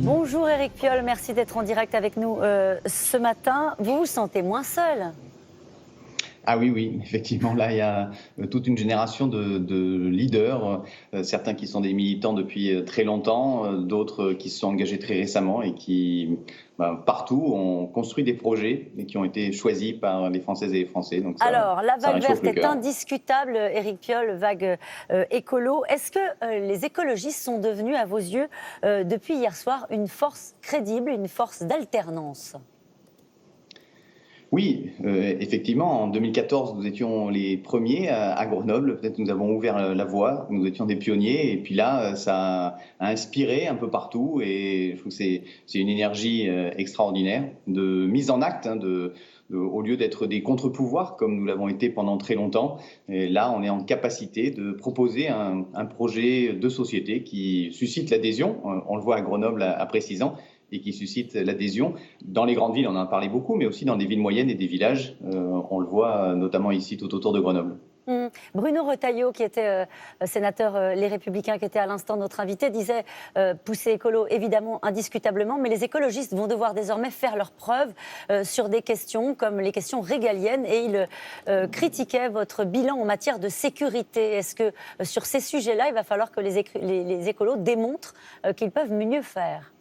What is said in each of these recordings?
Bonjour Éric Piolle, merci d'être en direct avec nous ce matin. Vous vous sentez moins seul? Ah oui, oui, effectivement, là, il y a toute une génération de leaders, certains qui sont des militants depuis très longtemps, d'autres qui se sont engagés très récemment et qui, partout, ont construit des projets et qui ont été choisis par les Françaises et les Français. Donc Alors, la ça vague réchauffe verte le est cœur. indiscutable, Éric Piolle, vague écolo. Est-ce que les écologistes sont devenus, à vos yeux, depuis hier soir, une force crédible, une force d'alternance? Oui, effectivement, en 2014, nous étions les premiers à Grenoble. Peut-être nous avons ouvert la voie, nous étions des pionniers. Et puis là, ça a inspiré un peu partout. Et je trouve que c'est une énergie extraordinaire de mise en acte, hein, au lieu d'être des contre-pouvoirs, comme nous l'avons été pendant très longtemps. Et là, on est en capacité de proposer un projet de société qui suscite l'adhésion. On le voit à Grenoble après 6 ans et qui suscite l'adhésion. Dans les grandes villes, on en a parlé beaucoup, mais aussi dans des villes moyennes et des villages. On le voit notamment ici, tout autour de Grenoble. Bruno Retailleau, qui était sénateur Les Républicains, qui était à l'instant notre invité, disait pousser écolo, évidemment, indiscutablement, mais les écologistes vont devoir désormais faire leurs preuves sur des questions comme les questions régaliennes. Et il critiquait votre bilan en matière de sécurité. Est-ce que sur ces sujets-là, il va falloir que les écolos démontrent qu'ils peuvent mieux faire?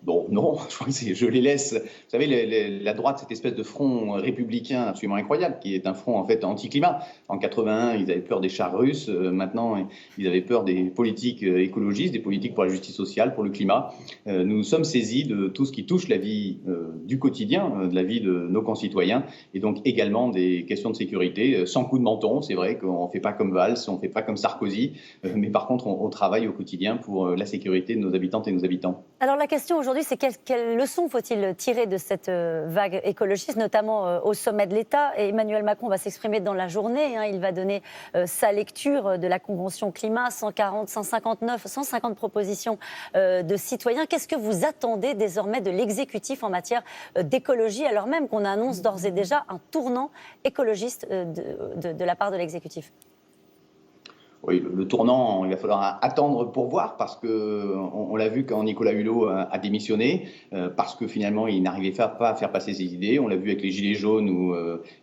Bon, non, je crois que je les laisse. Vous savez, la droite, cette espèce de front républicain absolument incroyable, qui est un front en fait anti-climat. En 81, ils avaient peur des chars russes. Maintenant, ils avaient peur des politiques écologistes, des politiques pour la justice sociale, pour le climat. Nous nous sommes saisis de tout ce qui touche la vie du quotidien, de la vie de nos concitoyens, et donc également des questions de sécurité, sans coup de menton. C'est vrai qu'on ne fait pas comme Valls, on ne fait pas comme Sarkozy, mais par contre, on travaille au quotidien pour la sécurité de nos habitantes et nos habitants. Alors la question aujourd'hui, c'est quelle leçon faut-il tirer de cette vague écologiste, notamment au sommet de l'État? Et Emmanuel Macron va s'exprimer dans la journée. Il va donner sa lecture de la Convention climat, 140, 159, 150 propositions de citoyens. Qu'est-ce que vous attendez désormais de l'exécutif en matière d'écologie, alors même qu'on annonce d'ores et déjà un tournant écologiste de la part de l'exécutif? Oui, le tournant, il va falloir attendre pour voir parce que on l'a vu quand Nicolas Hulot a démissionné, parce que finalement il n'arrivait pas à faire passer ses idées. On l'a vu avec les Gilets jaunes où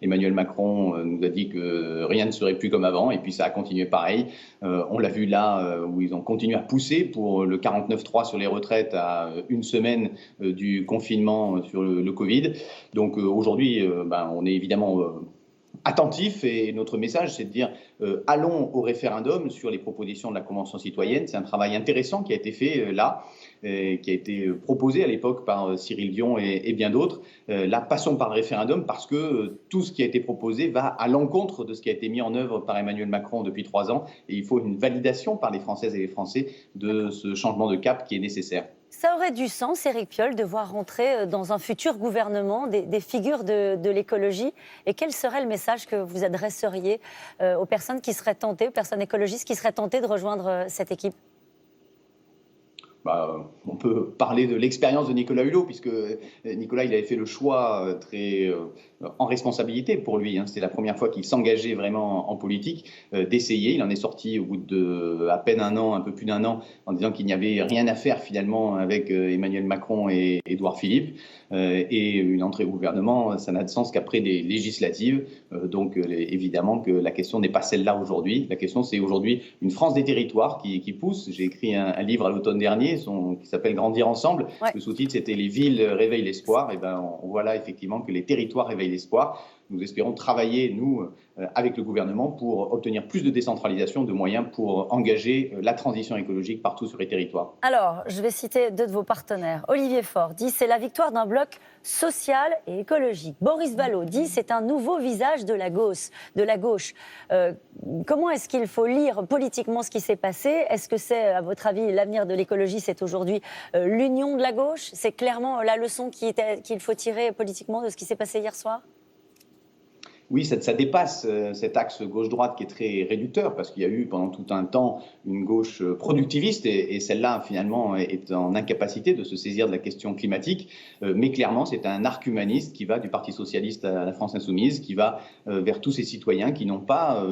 Emmanuel Macron nous a dit que rien ne serait plus comme avant et puis ça a continué pareil. On l'a vu là où ils ont continué à pousser pour le 49.3 sur les retraites à une semaine du confinement sur le Covid. Donc aujourd'hui, on est évidemment attentif et notre message, c'est de dire allons au référendum sur les propositions de la Convention citoyenne. C'est un travail intéressant qui a été fait là, qui a été proposé à l'époque par Cyril Dion et bien d'autres. Là, passons par le référendum parce que tout ce qui a été proposé va à l'encontre de ce qui a été mis en œuvre par Emmanuel Macron depuis 3 ans. Et il faut une validation par les Françaises et les Français de ce changement de cap qui est nécessaire. Ça aurait du sens, Éric Piolle, de voir rentrer dans un futur gouvernement des figures de l'écologie. Et quel serait le message que vous adresseriez aux personnes qui seraient tentées, aux personnes écologistes qui seraient tentées de rejoindre cette équipe? On peut parler de l'expérience de Nicolas Hulot, puisque Nicolas il avait fait le choix très en responsabilité pour lui. C'était la première fois qu'il s'engageait vraiment en politique, d'essayer. Il en est sorti au bout de à peine un an, un peu plus d'un an, en disant qu'il n'y avait rien à faire finalement avec Emmanuel Macron et Édouard Philippe. Et une entrée au gouvernement, ça n'a de sens qu'après des législatives. Donc évidemment que la question n'est pas celle-là aujourd'hui. La question c'est aujourd'hui une France des territoires qui pousse. J'ai écrit un livre à l'automne dernier qui s'appelle Grandir ensemble. Ouais. Le sous-titre c'était Les villes réveillent l'espoir. Et on voit là effectivement que les territoires réveillent l'espoir. Nous espérons travailler, nous, avec le gouvernement pour obtenir plus de décentralisation, de moyens pour engager la transition écologique partout sur les territoires. Alors, je vais citer deux de vos partenaires. Olivier Faure dit « c'est la victoire d'un bloc social et écologique ». Boris Vallaud dit « c'est un nouveau visage de la gauche ». Comment est-ce qu'il faut lire politiquement ce qui s'est passé? Est-ce que c'est, à votre avis, l'avenir de l'écologie, c'est aujourd'hui l'union de la gauche? C'est clairement la leçon qu'il faut tirer politiquement de ce qui s'est passé hier soir? Oui, ça dépasse cet axe gauche-droite qui est très réducteur, parce qu'il y a eu pendant tout un temps une gauche productiviste, et celle-là, finalement, est en incapacité de se saisir de la question climatique. Mais clairement, c'est un arc humaniste qui va du Parti socialiste à la France insoumise, qui va vers tous ces citoyens qui n'ont pas,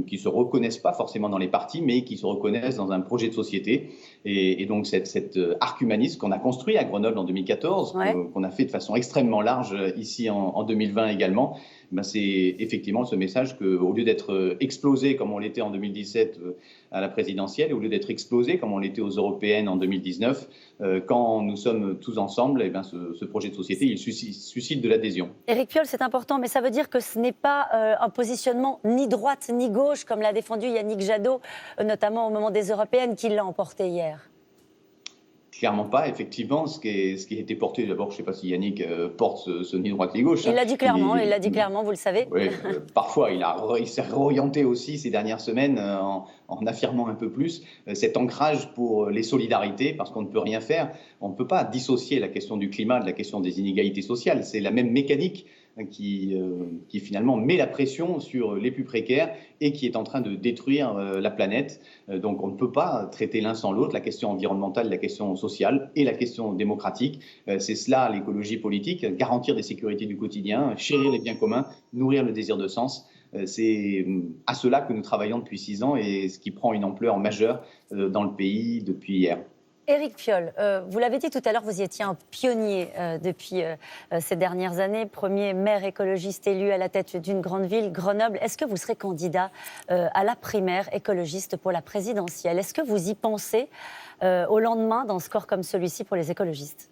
qui se reconnaissent pas forcément dans les partis, mais qui se reconnaissent dans un projet de société. Et donc, cet arc humaniste qu'on a construit à Grenoble en 2014, Ouais. qu'on a fait de façon extrêmement large ici en 2020 également, ben c'est effectivement ce message qu'au lieu d'être explosé comme on l'était en 2017 à la présidentielle, et au lieu d'être explosé comme on l'était aux européennes en 2019, quand nous sommes tous ensemble, eh ben ce projet de société, il suscite de l'adhésion. Éric Piolle, c'est important, mais ça veut dire que ce n'est pas un positionnement ni droite ni gauche, comme l'a défendu Yannick Jadot, notamment au moment des européennes, qui l'a emporté hier. Clairement pas, effectivement, ce qui a été porté, d'abord, je ne sais pas si Yannick porte ce ni droite ni gauche. Il l'a dit clairement, vous le savez. Oui, parfois, il s'est réorienté aussi ces dernières semaines en affirmant un peu plus cet ancrage pour les solidarités, parce qu'on ne peut rien faire. On ne peut pas dissocier la question du climat de la question des inégalités sociales. C'est la même mécanique qui finalement met la pression sur les plus précaires et qui est en train de détruire la planète. Donc on ne peut pas traiter l'un sans l'autre, la question environnementale, la question sociale et la question démocratique. C'est cela l'écologie politique, garantir des sécurités du quotidien, chérir les biens communs, nourrir le désir de sens. C'est à cela que nous travaillons depuis 6 ans, et ce qui prend une ampleur majeure dans le pays depuis hier. Éric Piolle, vous l'avez dit tout à l'heure, vous y étiez un pionnier depuis ces dernières années, premier maire écologiste élu à la tête d'une grande ville, Grenoble. Est-ce que vous serez candidat à la primaire écologiste pour la présidentielle? Est-ce que vous y pensez au lendemain d'un score comme celui-ci pour les écologistes?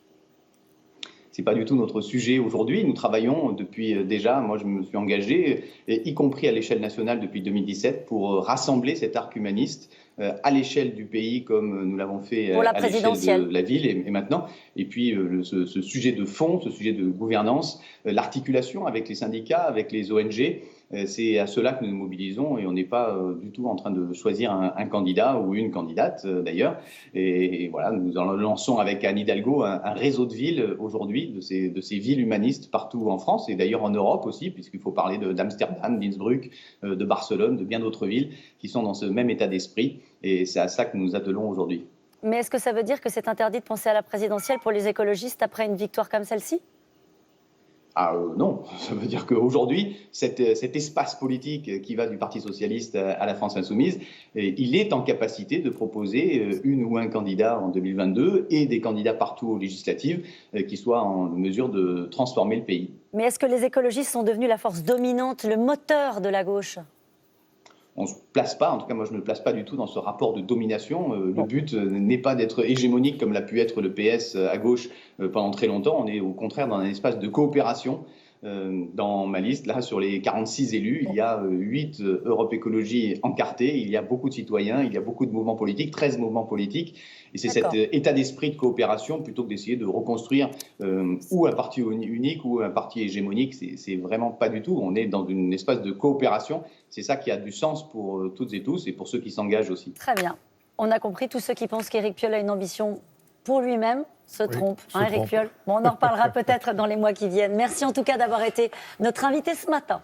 C'est pas du tout notre sujet aujourd'hui. Nous travaillons depuis déjà, moi je me suis engagé, y compris à l'échelle nationale depuis 2017, pour rassembler cet arc humaniste à l'échelle du pays, comme nous l'avons fait Pour la à l'échelle présidentielle. de la ville et maintenant. Et puis ce sujet de fond, ce sujet de gouvernance, l'articulation avec les syndicats, avec les ONG, c'est à cela que nous nous mobilisons, et on n'est pas du tout en train de choisir un candidat ou une candidate d'ailleurs. Et voilà, nous en lançons avec Anne Hidalgo un réseau de villes aujourd'hui, de ces villes humanistes partout en France et d'ailleurs en Europe aussi, puisqu'il faut parler d'Amsterdam, d'Innsbruck, de Barcelone, de bien d'autres villes qui sont dans ce même état d'esprit. Et c'est à ça que nous nous attelons aujourd'hui. Mais est-ce que ça veut dire que c'est interdit de penser à la présidentielle pour les écologistes après une victoire comme celle-ci? Ah non, ça veut dire qu'aujourd'hui, cet espace politique qui va du Parti socialiste à la France insoumise, il est en capacité de proposer une ou un candidat en 2022 et des candidats partout aux législatives qui soient en mesure de transformer le pays. Mais est-ce que les écologistes sont devenus la force dominante, le moteur de la gauche? On ne se place pas, en tout cas moi je ne me place pas du tout dans ce rapport de domination. Le but n'est pas d'être hégémonique comme l'a pu être le PS à gauche pendant très longtemps. On est au contraire dans un espace de coopération. Dans ma liste, là, sur les 46 élus, il y a 8 Europe Écologie encartés, il y a beaucoup de citoyens, il y a beaucoup de mouvements politiques, 13 mouvements politiques. Et c'est cet état d'esprit de coopération, plutôt que d'essayer de reconstruire ou un parti unique ou un parti hégémonique. C'est vraiment pas du tout. On est dans une espace de coopération. C'est ça qui a du sens pour toutes et tous, et pour ceux qui s'engagent aussi. Très bien. On a compris, tous ceux qui pensent qu'Éric Piolle a une ambition pour lui-même se trompent, Éric Piolle. Bon, on en reparlera peut-être dans les mois qui viennent. Merci en tout cas d'avoir été notre invité ce matin.